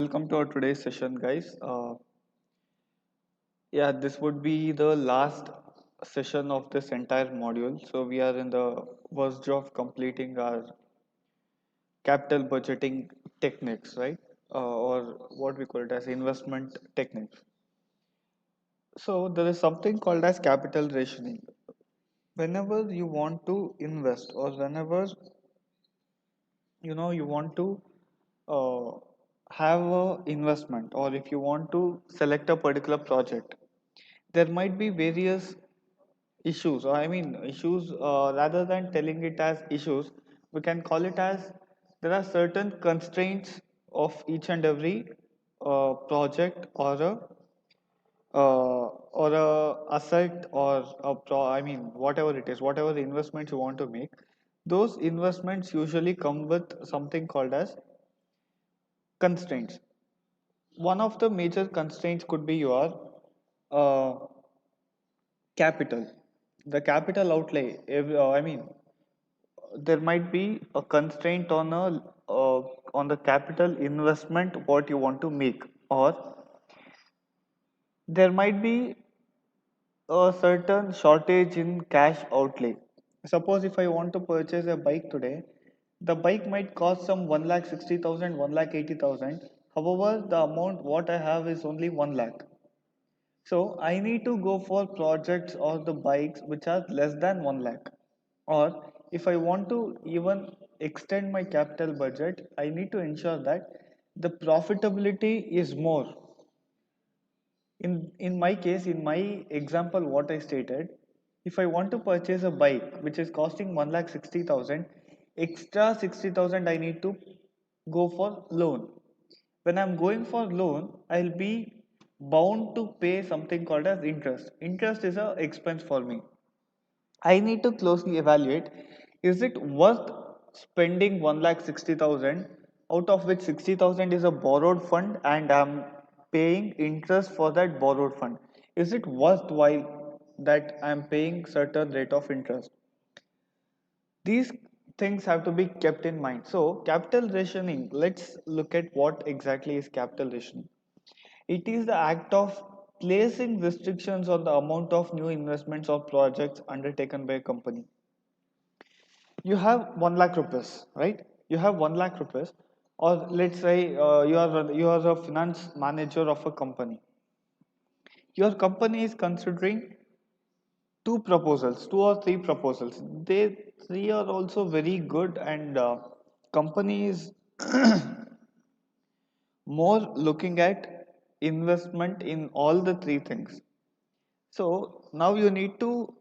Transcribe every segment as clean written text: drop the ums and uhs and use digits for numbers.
Welcome to our today's session, guys. Yeah, this would be the last session of this entire module. So we are in the verge of completing our capital budgeting techniques, right? Or what we call it as investment techniques. So there is something called as capital rationing. Whenever you want to invest, or whenever you want to uh, have a investment, or if you want to select a particular project, there might be various issues, or I mean issues, rather than telling it as issues, we can call it as there are certain constraints of each and every project, or a asset, or I mean whatever it is, whatever the investments you want to make. Those investments usually come with something called as constraints. One of the major constraints could be your uh, capital. The capital outlay. I mean, there might be a constraint on the capital investment what you want to make, or there might be a certain shortage in cash outlay. Suppose if I want to purchase a bike today, the bike might cost some 1,60,000, 1,80,000. However, the amount what I have is only 1 lakh. So I need to go for projects or the bikes which are less than 1 lakh. Or if I want to even extend my capital budget, I need to ensure that the profitability is more. In my case, in my example, what I stated, if I want to purchase a bike which is costing 1,60,000, extra 60,000 I need to go for loan. When I'm going for loan, I'll be bound to pay something called as interest. Interest is a expense for me. I need to closely evaluate, is it worth spending 1,60,000, out of which 60,000 is a borrowed fund and I'm paying interest for that borrowed fund. Is it worthwhile that I'm paying certain rate of interest? These things have to be kept in mind. So capital rationing, let's look at what exactly is capital rationing. It is the act of placing restrictions on the amount of new investments or projects undertaken by a company. You have 1 lakh rupees, right? You have 1 lakh rupees, or let's say you are a finance manager of a company. Your company is considering two or three proposals. They three are also very good, and company is more looking at investment in all the three things. So now you need to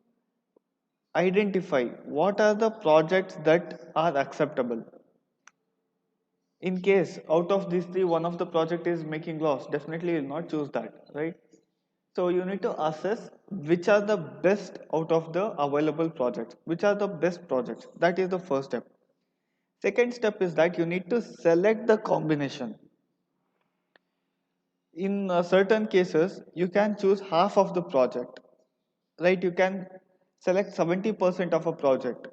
identify what are the projects that are acceptable. In case out of these three, one of the project is making loss, definitely you'll not choose that, right? So you need to assess which are the best out of the available projects, which are the best projects. That is the first step. Second step is that you need to select the combination. In certain cases, you can choose half of the project, right? You can select 70% of a project.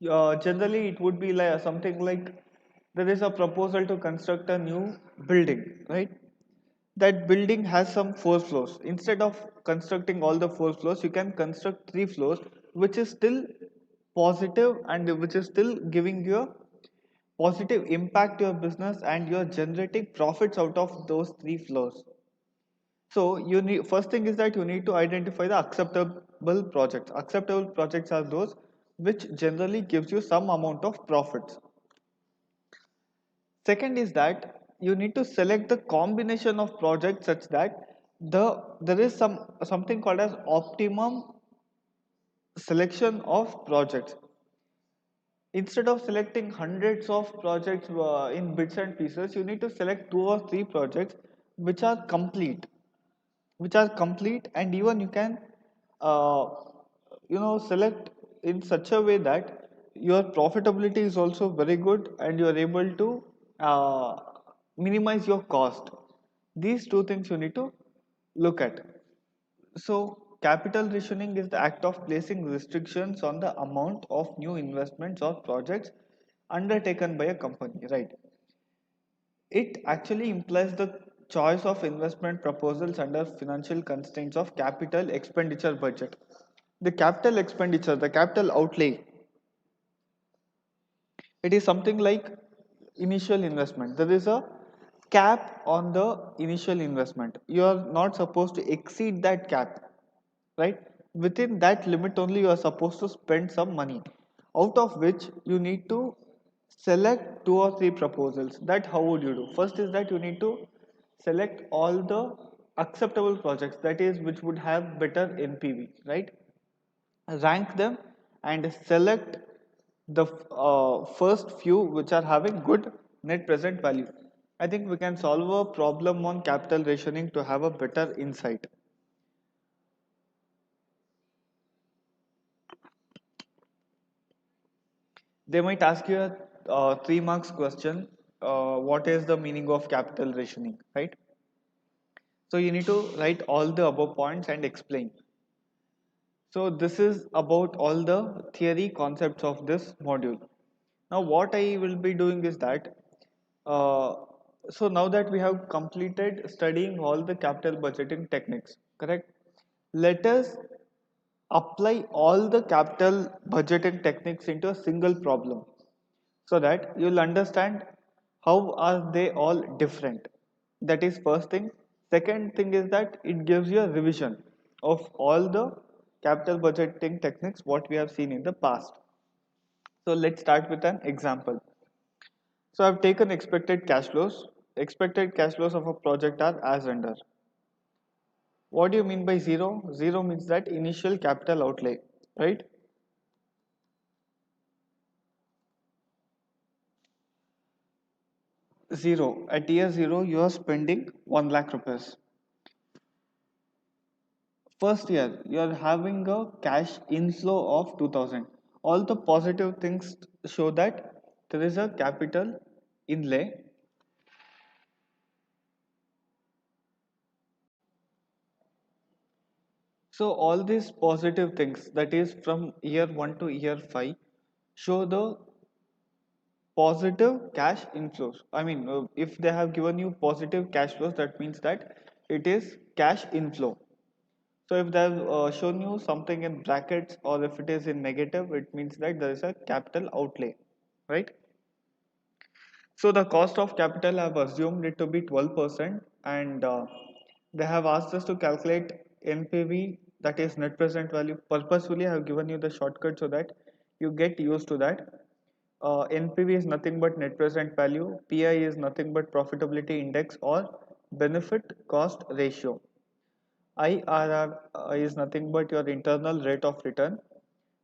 Generally, it would be like something like there is a proposal to construct a new building, right? That building has some four floors. Instead of constructing all the four floors, you can construct three floors, which is still positive and which is still giving you a positive impact to your business, and you're generating profits out of those three floors. So you need, first thing is that you need to identify the acceptable projects. Acceptable projects are those which generally gives you some amount of profits. Second is that you need to select the combination of projects such that there is something called as optimum selection of projects. Instead of selecting hundreds of projects in bits and pieces, you need to select two or three projects which are complete, and even you can uh, select in such a way that your profitability is also very good and you are able to uh, minimize your cost. These two things you need to look at. So capital rationing is the act of placing restrictions on the amount of new investments or projects undertaken by a company, right? It actually implies the choice of investment proposals under financial constraints of capital expenditure budget. The capital expenditure, the capital outlay, it is something like initial investment. There is a cap on the initial investment. You are not supposed to exceed that cap, right? Within that limit only you are supposed to spend some money, out of which you need to select two or three proposals. That how would you do? First is that you need to select all the acceptable projects, that is which would have better NPV, right? Rank them and select the first few which are having good net present value. I think we can solve a problem on capital rationing to have a better insight. They might ask you a 3 marks question. What is the meaning of capital rationing, right? So you need to write all the above points and explain. So this is about all the theory concepts of this module. Now what I will be doing is that, uh, so now that we have completed studying all the capital budgeting techniques, correct? Let us apply all the capital budgeting techniques into a single problem, so that you'll understand how are they all different. That is first thing. Second thing is that it gives you a revision of all the capital budgeting techniques what we have seen in the past. So let's start with an example. So I've taken expected cash flows. Expected cash flows of a project are as under. What do you mean by zero? Zero means that initial capital outlay, right? Zero. At year zero, you are spending 1 lakh rupees. First year, you are having a cash inflow of 2000. All the positive things show that there is a capital inlay. So all these positive things, that is from year 1 to year 5, show the positive cash inflows. I mean, if they have given you positive cash flows, that means that it is cash inflow. So if they have shown you something in brackets, or if it is in negative, it means that there is a capital outlay, right? So the cost of capital, I have assumed it to be 12%, and they have asked us to calculate NPV, that is net present value. Purposefully I have given you the shortcut so that you get used to that. NPV is nothing but net present value, PI is nothing but profitability index or benefit cost ratio. IRR is nothing but your internal rate of return.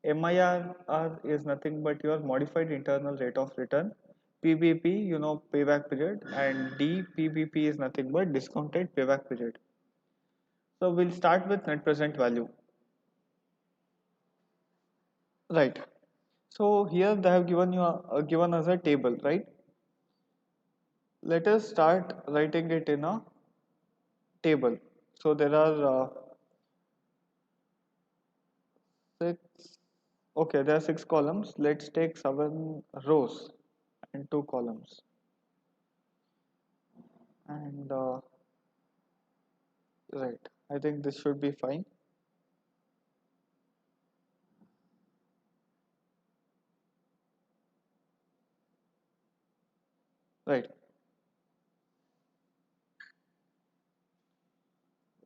MIRR is nothing but your modified internal rate of return. PBP, you know, payback period, and DPBP is nothing but discounted payback period. So we'll start with net present value. Right. So here they have given you given us a table, right? Let us start writing it in a table. So there are six. Okay, there are 6 columns. Let's take 7 rows and 2 columns. And right, I think this should be fine. Right.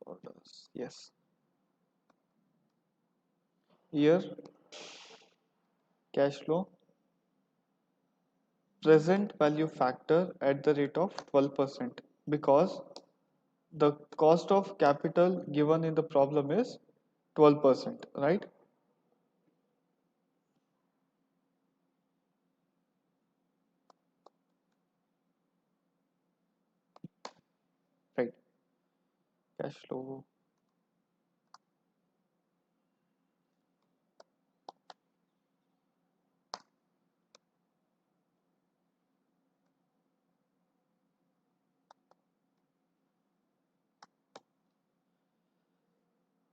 Orders. Yes. Here, cash flow, present value factor at the rate of 12%, because the cost of capital given in the problem is 12%, right? Right. Cash flow.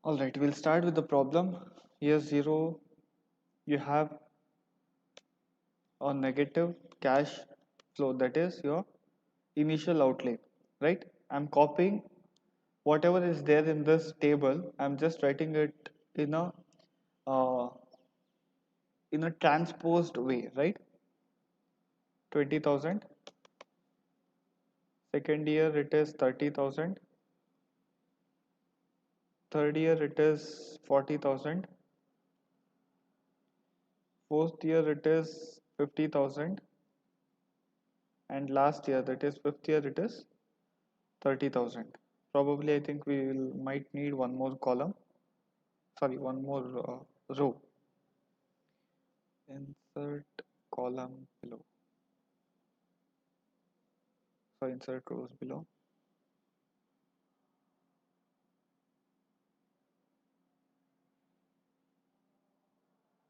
All right, we'll start with the problem. Year 0, you have a negative cash flow, that is your initial outlay, right? I'm copying whatever is there in this table. I'm just writing it uh, in a transposed way, right? 20,000. Second year it is 30,000. Third year it is 40,000. Fourth year it is 50,000. And last year, that is fifth year, it is 30,000. Probably I think we will, might need one more column, sorry, one more row. Insert column below. So insert rows below.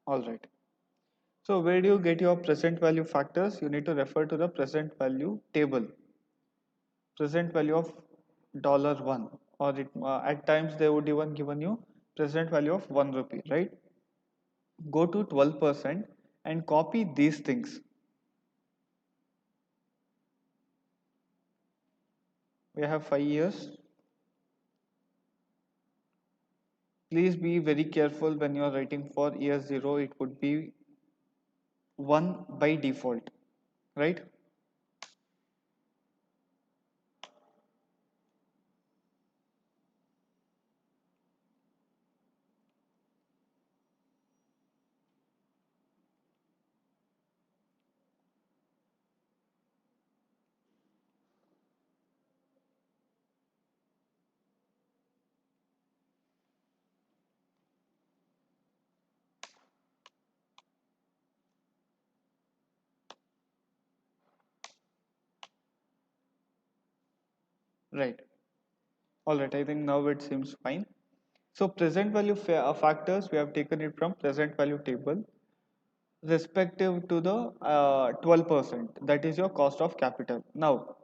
All right. So where do you get your present value factors? You need to refer to the present value table. Present value of $1, or at times they would even given you present value of 1 rupee, right? Go to 12% and copy these things. We have 5 years. Please be very careful when you are writing for year 0. It would be 1 by default, right? Right. All right. I think now it seems fine. So present value factors, we have taken it from present value table respective to the 12%. That is your cost of capital. Now,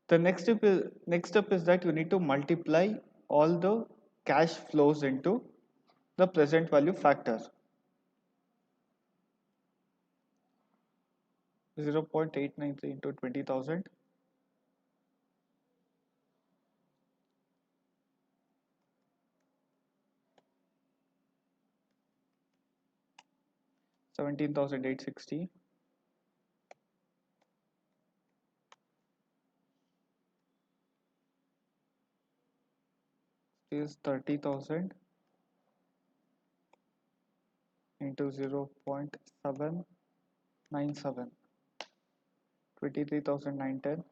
the next step is that you need to multiply all the cash flows into the present value factors. 0.893 into 20,000. 17,860 is 30,000 into 0.797, 23,910,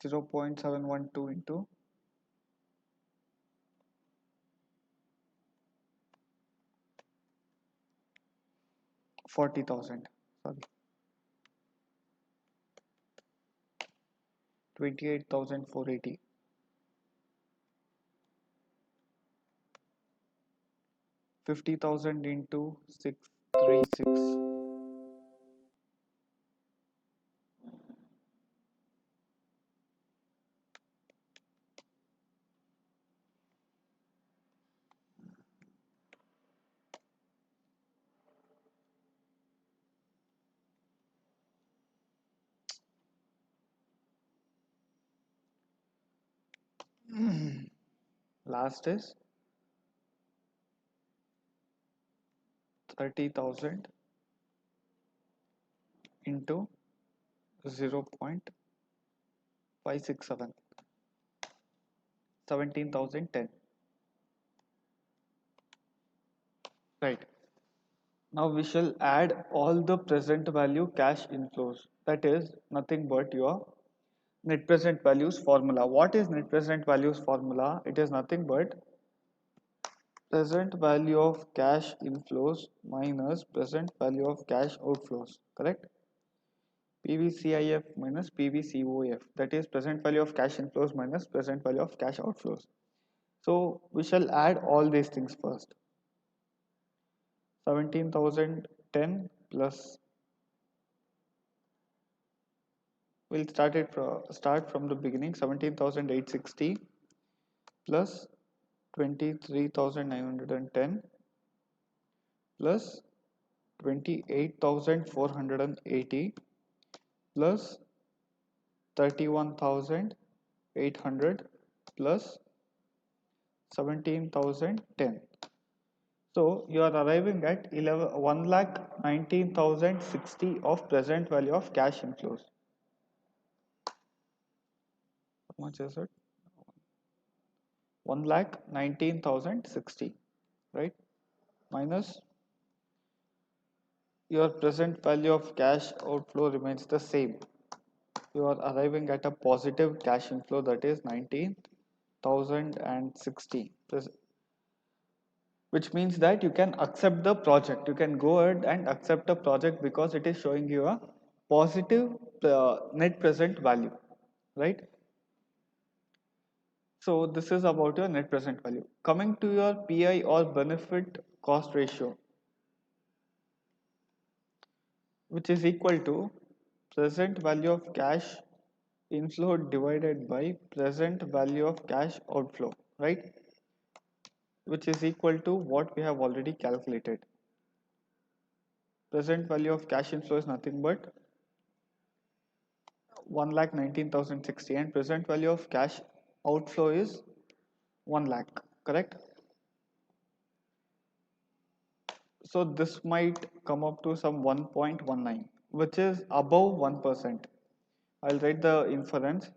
0.712 into 40,000, sorry, 28,480, 50,000 into 636. Last is 30,000 into 0.567, 17,010. Right. Now we shall add all the present value cash inflows. That is nothing but your net present values formula. What is net present values formula? It is nothing but present value of cash inflows minus present value of cash outflows. Correct? PVCIF minus PVCOF. That is present value of cash inflows minus present value of cash outflows. So we shall add all these things first. 17,010 plus, we'll start from the beginning. 17,860 plus 23,910 plus 28,480 plus 31,800 plus 17,010. So you are arriving at 1,19,060 of present value of cash inflows. How much is it? 1,19,060, right? Minus your present value of cash outflow remains the same. You are arriving at a positive cash inflow, that is 19,060, which means that you can accept the project. You can go ahead and accept a project because it is showing you a positive net present value, right? So this is about your net present value. Coming to your PI or benefit cost ratio, which is equal to present value of cash inflow divided by present value of cash outflow, right? Which is equal to what we have already calculated. Present value of cash inflow is nothing but 1,19,060 and present value of cash outflow is 1 lakh, correct? So this might come up to some 1.19, which is above 1%. I'll write the inference.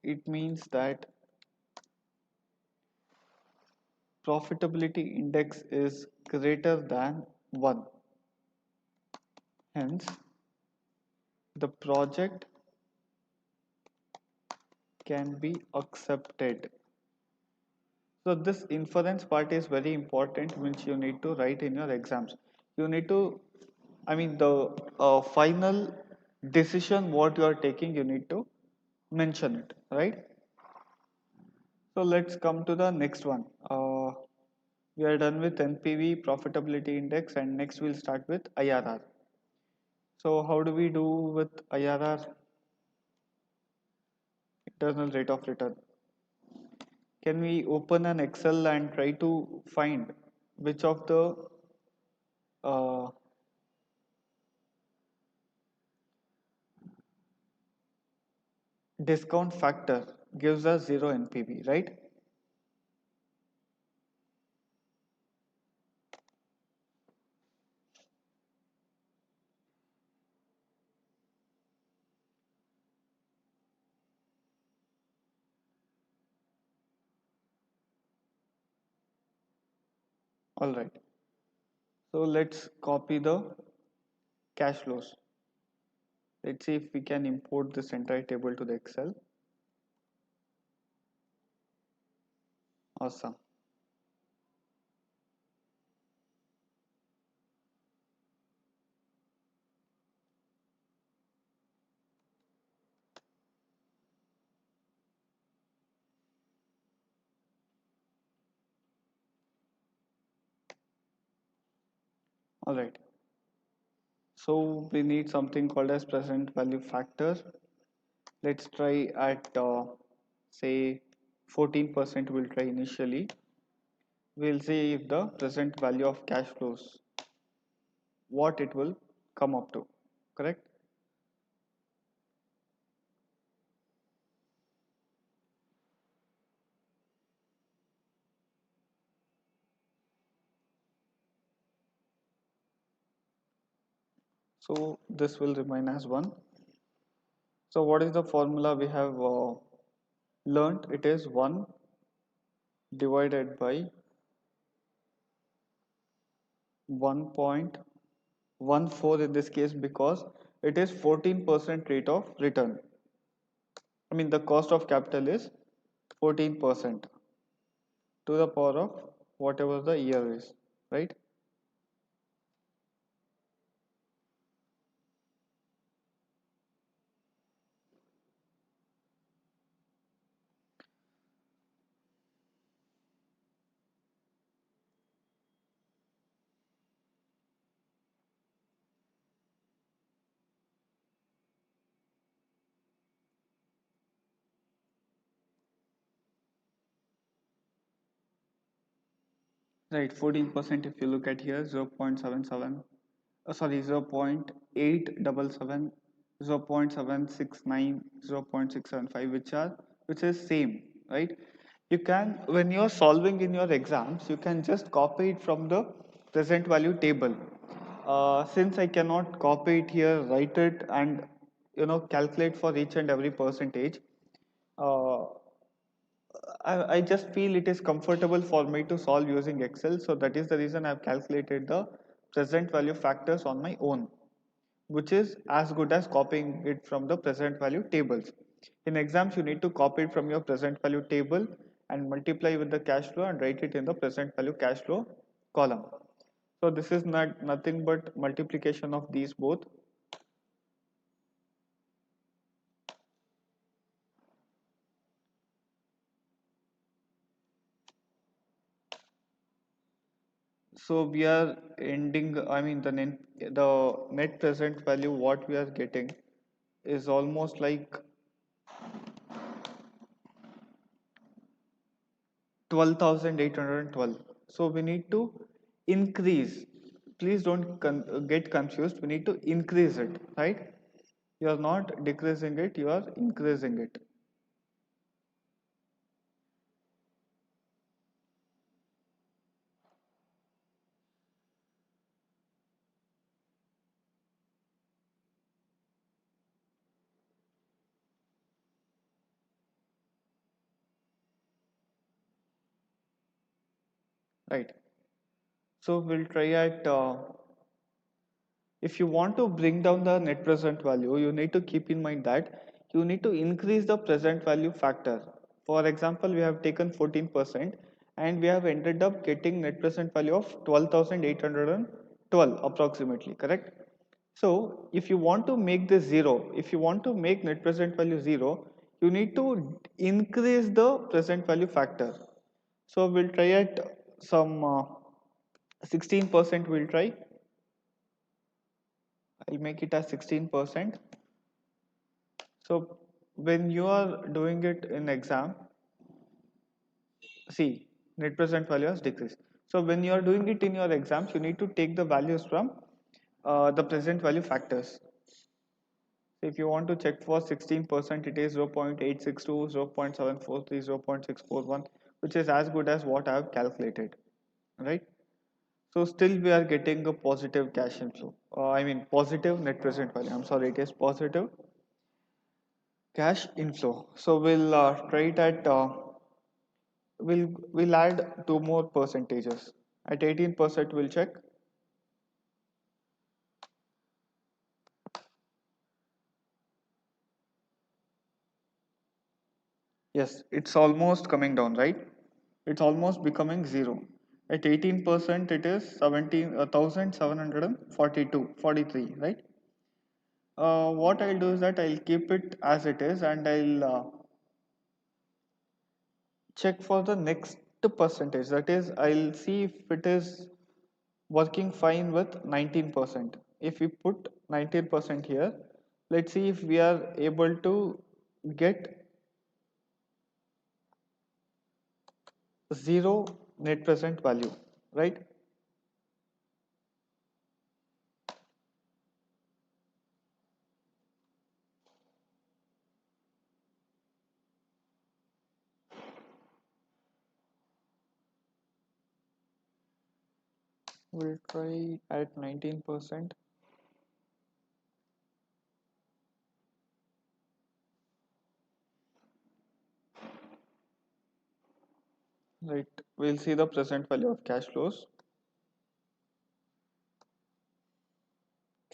It means that profitability index is greater than 1. Hence, the project can be accepted. So this inference part is very important, which you need to write in your exams. You need to, I mean, the final decision what you are taking, you need to mention it, right? So let's come to the next one. We are done with NPV, profitability index, and next we'll start with IRR. So how do we do with IRR? Internal rate of return. Can we open an Excel and try to find which of the uh, discount factor gives us 0 NPV, right? All right. So let's copy the cash flows. Let's see if we can import this entire table to the Excel. Awesome. All right. So we need something called as present value factor. Let's try at say 14% we'll try initially. We'll see if the present value of cash flows, what it will come up to, correct? So this will remain as 1. So what is the formula we have learned? It is 1 divided by 1.14 in this case because it is 14% rate of return. I mean the cost of capital is 14% to the power of whatever the year is, right? Right, 14% if you look at here, 0.77, sorry, 0.877, 0.769, 0.675, which is same, right? You can, when you're solving in your exams, you can just copy it from the present value table. Since I cannot copy it here, write it, and calculate for each and every percentage, uh, I just feel it is comfortable for me to solve using Excel. So that is the reason I've calculated the present value factors on my own, which is as good as copying it from the present value tables. In exams, you need to copy it from your present value table and multiply with the cash flow and write it in the present value cash flow column. So this is not nothing but multiplication of these both. So we are ending, I mean the net present value what we are getting is almost like 12,812. So we need to increase. Please don't get confused. We need to increase it, right? You are not decreasing it, you are increasing it. Right. So we'll try at if you want to bring down the net present value, you need to keep in mind that you need to increase the present value factor. For example, we have taken 14% and we have ended up getting net present value of 12,812 approximately, correct? So if you want to make this zero, if you want to make net present value zero, you need to increase the present value factor. So we'll try at some 16% we'll try. I'll make it as 16%. So when you are doing it in exam, see, net present value has decreased. So when you are doing it in your exams, you need to take the values from the present value factors. So if you want to check for 16%, it is 0.862, 0.743, 0.641, which is as good as what I have calculated, right? So still we are getting a positive cash inflow. I mean positive net present value. I'm sorry, it is positive cash inflow. So we'll try it at we'll add two more percentages. At 18% we'll check. Yes, it's almost coming down, right? It's almost becoming zero. At 18% it is 17,742, 43, right? What I'll do is that I'll keep it as it is and I'll check for the next percentage. That is, I'll see if it is working fine with 19%. If we put 19% here, let's see if we are able to get zero net present value, right? We'll try at 19%. Right, we'll see the present value of cash flows.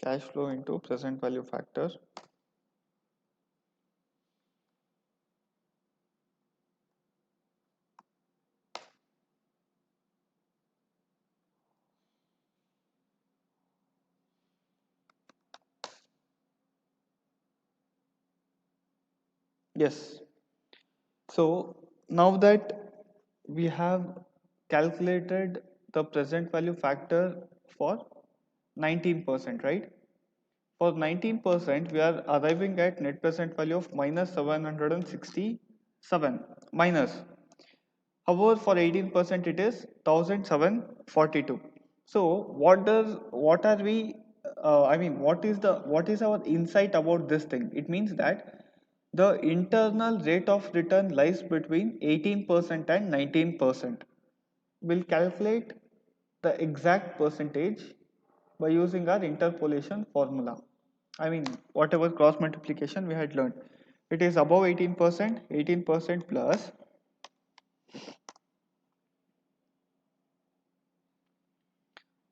Cash flow into present value factor. Yes. So now that we have calculated the present value factor for 19%, right? For 19%, we are arriving at net present value of minus 767 minus. However, for 18% it is 1742. So what are we I mean what is our insight about this thing? It means that the internal rate of return lies between 18% and 19%. We'll calculate the exact percentage by using our interpolation formula. I mean, whatever cross multiplication we had learned. It is above 18%, 18% plus.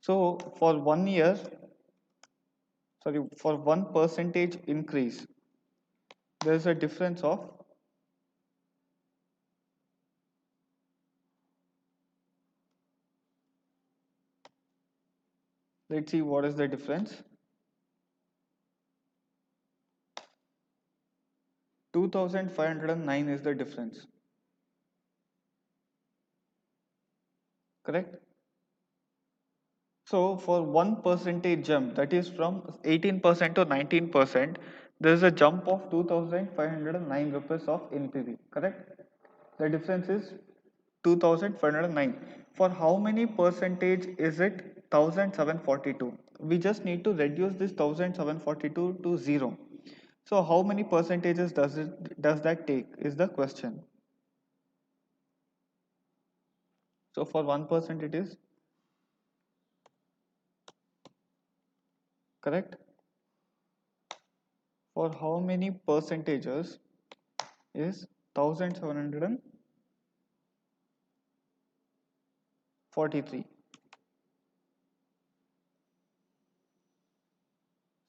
So for 1 year, sorry, for 1% increase, there is a difference of, let's see what is the difference. 2509 is the difference, correct? So for 1% jump, that is from 18% to 19%, there is a jump of 2509 rupees of NPV, correct? The difference is 2509. For how many percentage is it 1742? We just need to reduce this 1742 to 0. So how many percentages does that take is the question. So for 1% it is, correct. For how many percentages is 1743?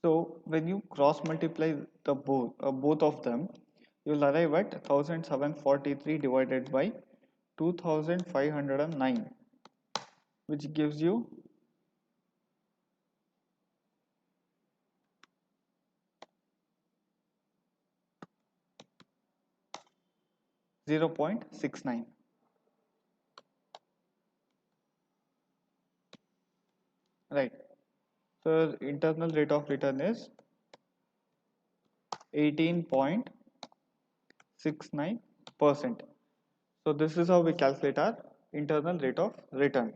So when you cross multiply the both of them, you'll arrive at 1743 divided by 2509, which gives you 0.69. Right. So internal rate of return is 18.69%. So this is how we calculate our internal rate of return.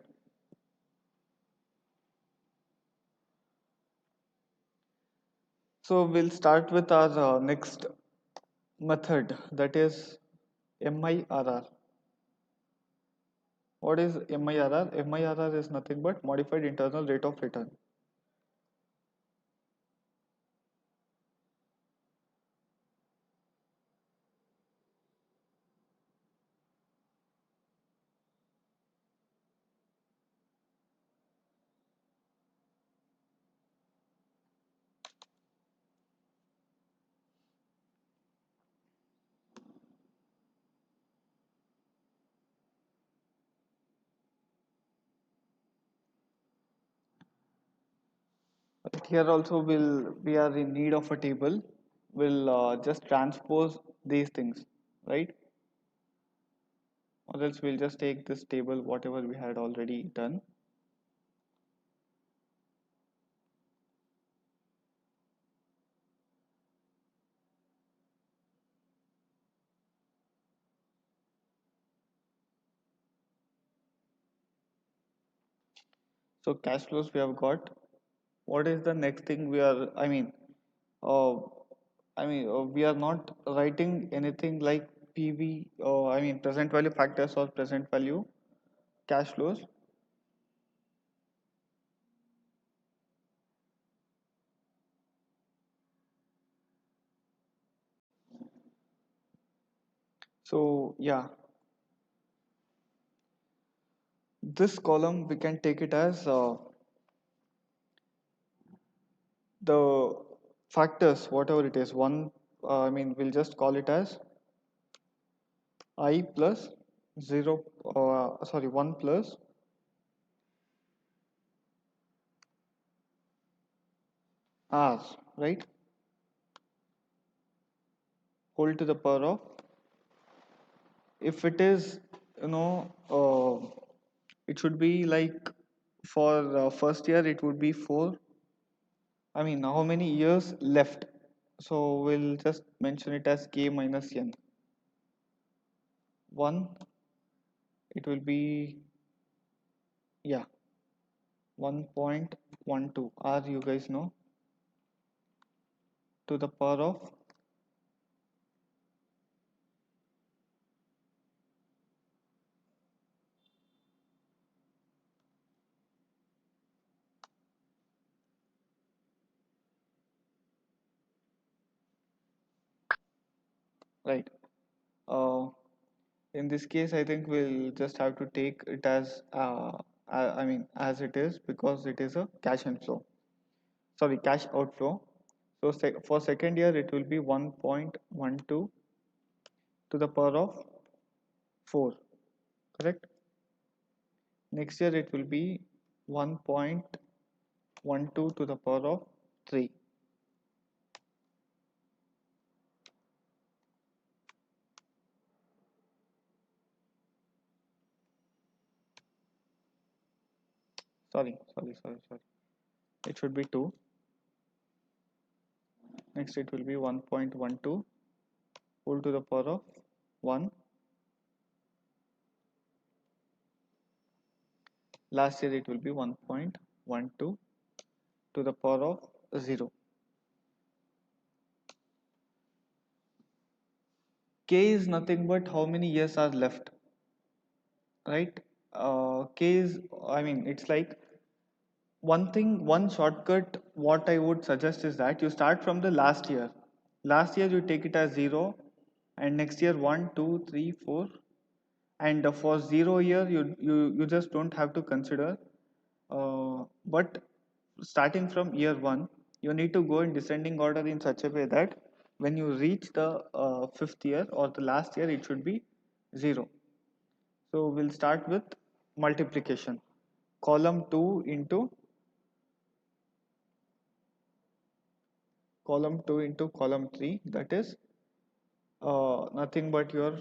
So we'll start with our next method, that is MIRR. What is MIRR? MIRR is nothing but modified internal rate of return. But here also we are in need of a table. We'll just transpose these things, right? Or else we'll just take this table, whatever we had already done. So cash flows we have got. What is the next thing we are? Uh, we are not writing anything like PV. Present value factors or present value cash flows. So yeah, this column we can take it as the factors, whatever it is. One, we'll just call it as I plus 0, 1 plus R, right? Whole to the power of, if it is, you know, it should be like for first year it would be 4. How many years left? So we'll just mention it as K minus N. 1 it will be, yeah, 1.12 r, you guys know, to the power of, right. uh, in this case I think we'll just have to take it as I mean as it is, because it is a cash inflow, sorry, cash outflow. So for second year it will be 1.12 to the power of 4, correct? Next year it will be 1.12 to the power of 3. Sorry, it should be 2. Next it will be 1.12 whole to the power of 1. Last year it will be 1.12 to the power of 0. K is nothing but how many years are left, right? K is, I mean, it's like one shortcut. What I would suggest is that you start from the last year. Last year you take it as 0, and next year 1, 2, 3, 4. And for 0 year, you just don't have to consider. But starting from year 1, you need to go in descending order in such a way that when you reach the fifth year or the last year, it should be 0. So we'll start with multiplication. Column 2 into column 3, that is nothing but your,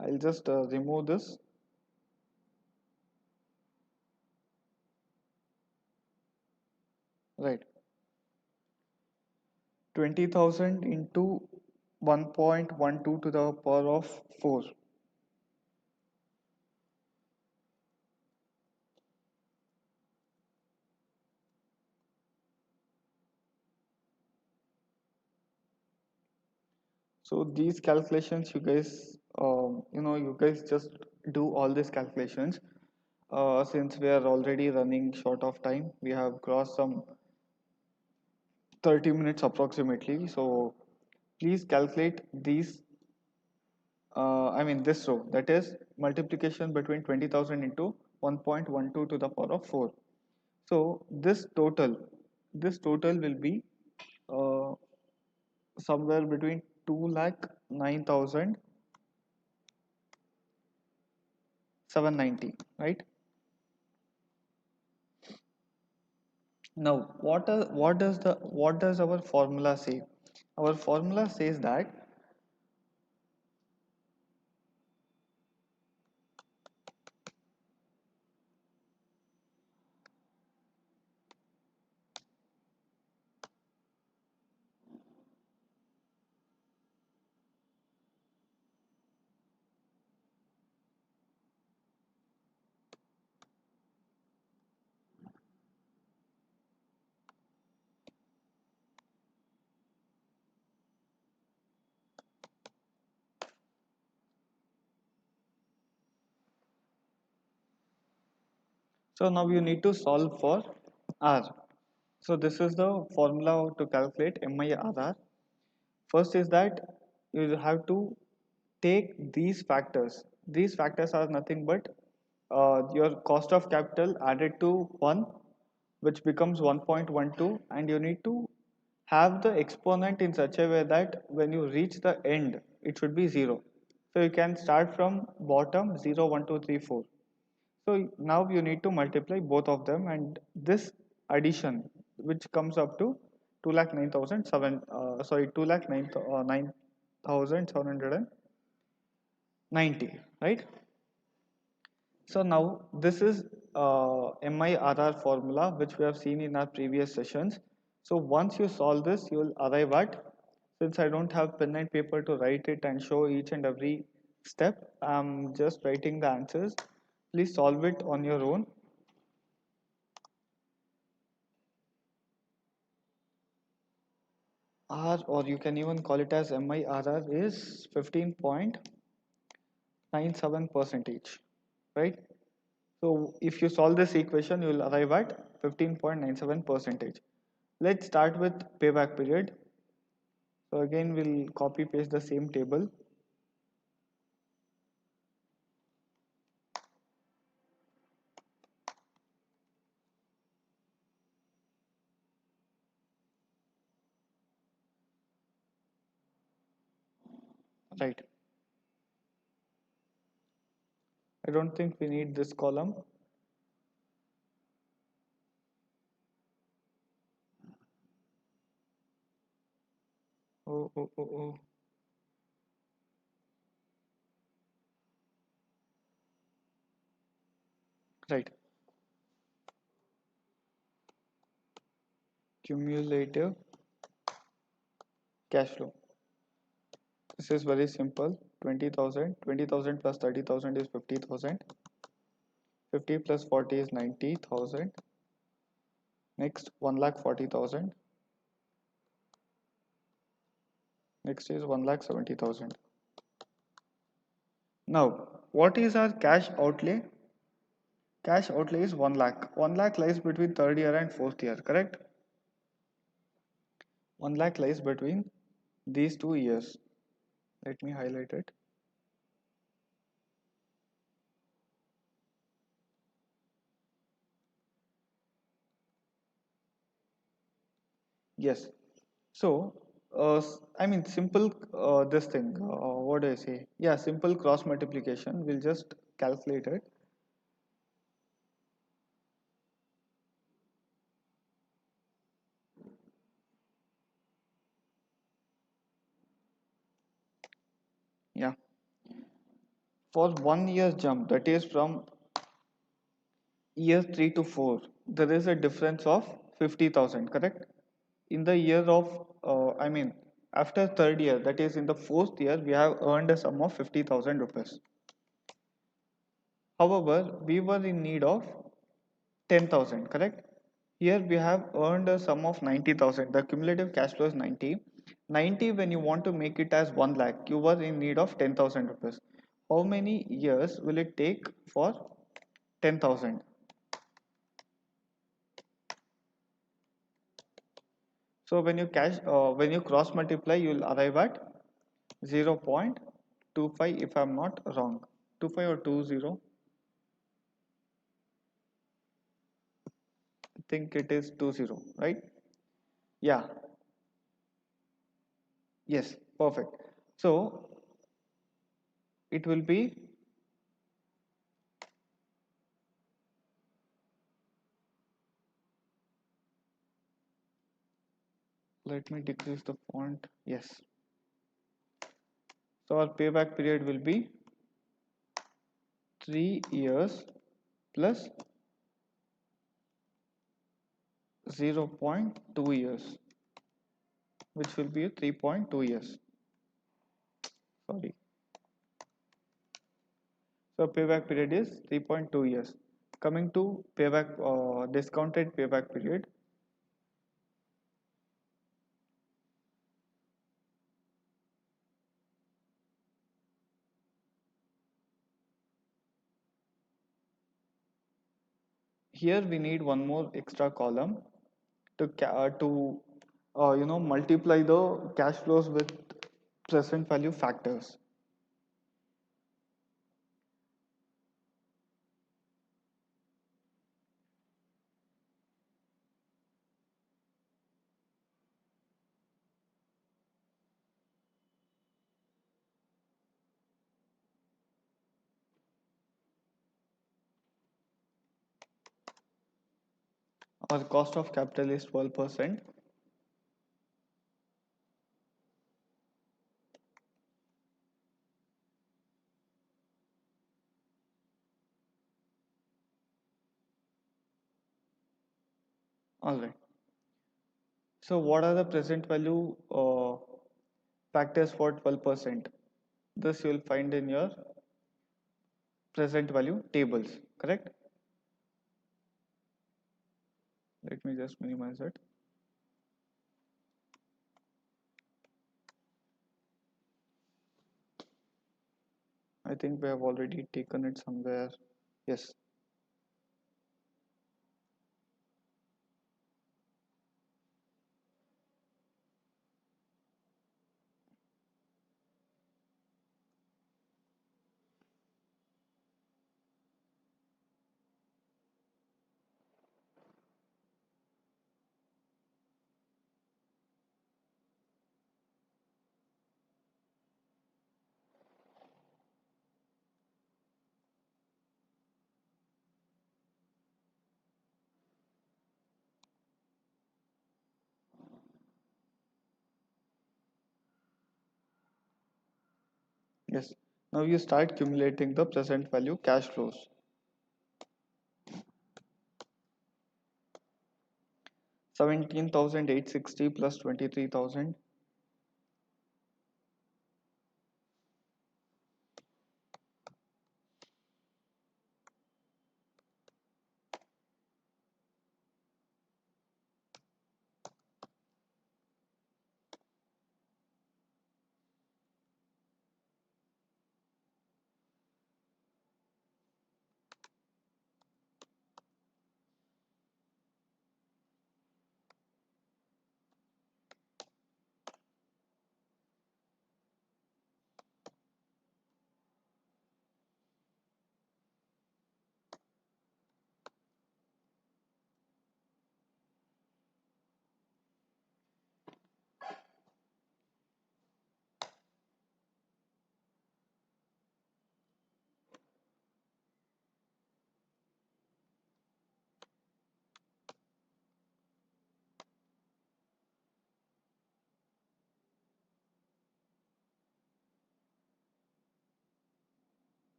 I'll just remove this, right? 20,000 into 1.12 to the power of 4. So these calculations, you guys, you guys just do all these calculations. Since we are already running short of time, we have crossed some 30 minutes approximately. So please calculate these, I mean this row, that is multiplication between 20,000 into 1.12 to the power of 4. So this total will be uh, somewhere between 2,09,790, right? Now, what does our formula say? Our formula says that, so now you need to solve for R. So this is the formula to calculate MIRR. First is that you have to take these factors. These factors are nothing but your cost of capital added to 1, which becomes 1.12, and you need to have the exponent in such a way that when you reach the end, it should be 0. So you can start from bottom 0, 1, 2, 3, 4. So now you need to multiply both of them, and this addition, which comes up to 2,09,007, sorry, 2,09,790, right? So now this is MIRR formula which we have seen in our previous sessions. So once you solve this, you will arrive at Since I don't have pen and paper to write it and show each and every step, I'm just writing the answers. Please solve it on your own. R, or you can even call it as MIRR, is 15.97 percentage, right? So if you solve this equation, you will arrive at 15.97 percentage. Let's start with payback period. So again, we'll copy paste the same table. Right. I don't think we need this column. Oh, oh, oh, oh. Right. Cumulative cash flow. This is very simple. 20,000. 20,000 plus 30,000 is 50,000. 50 plus 40 is 90,000. Next, 1,40,000. Next is 1,70,000. Now, what is our cash outlay? Cash outlay is 1 lakh. 1 lakh lies between third year and fourth year, correct? 1 lakh lies between these 2 years. Let me highlight it. Yes. So, I mean, simple, this thing, what do I say? Yeah, simple cross multiplication. We'll just calculate it. Yeah. For 1 year jump, that is from year 3 to 4, there is a difference of 50,000, correct? In the year of, I mean, after third year, that is in the fourth year, we have earned a sum of 50,000 rupees. However, we were in need of 10,000, correct? Here we have earned a sum of 90,000. The cumulative cash flow is 90. 90, when you want to make it as 1 lakh, you were in need of 10,000 rupees. How many years will it take for 10,000? So when you cross multiply, you will arrive at 0.25 if I'm not wrong. 25 or 20? I think it is 20, right? Yeah, yes, perfect. So it will be, let me decrease the font. Yes. So our payback period will be 3 years plus 0.2 years, which will be 3.2 years. Sorry. So payback period is 3.2 years. Coming to payback, discounted payback period. Here we need one more extra column to multiply the cash flows with present value factors. Our cost of capital is 12%. All right. So what are the present value factors for 12%. This you will find in your present value tables, correct? Let me just minimize it. I think we have already taken it somewhere. Yes. Yes. Now you start accumulating the present value cash flows. 17,860 plus 23,000.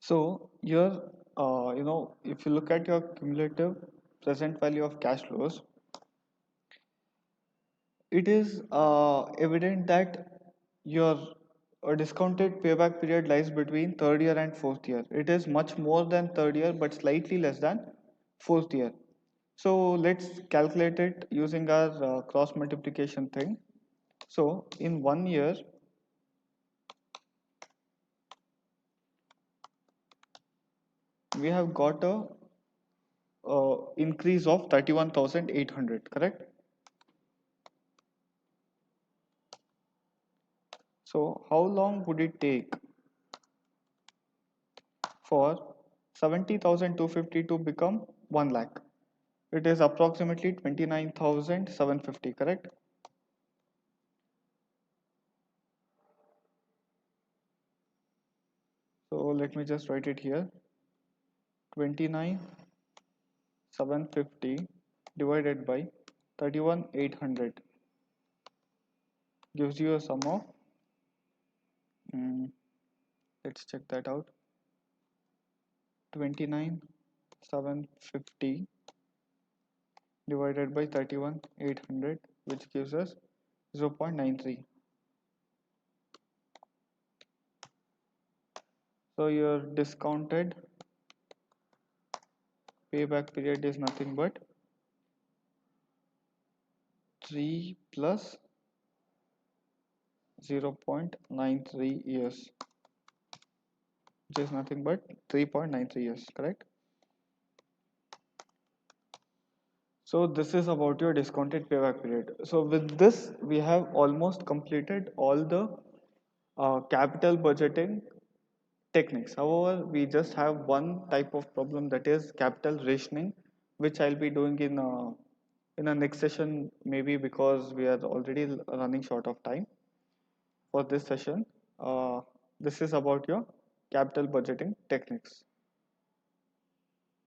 So here, if you look at your cumulative present value of cash flows, it is evident that your discounted payback period lies between third year and fourth year. It is much more than third year, but slightly less than fourth year. So let's calculate it using our cross multiplication thing. So in 1 year, we have got a increase of 31,800, correct? So how long would it take for 70,250 to become 1 lakh? It is approximately 29,750, correct? So let me just write it here. 29,750 divided by 31,800 gives you a sum of, mm, let's check that out. 29,750 divided by 31,800, which gives us 0.93. So your discounted payback period is nothing but 3 plus 0.93 years, which is nothing but 3.93 years, correct? So this is about your discounted payback period. So with this, we have almost completed all the capital budgeting techniques. However, we just have one type of problem, that is capital rationing, which I'll be doing in a next session, maybe, because we are already running short of time for this session. Uh, this is about your capital budgeting techniques.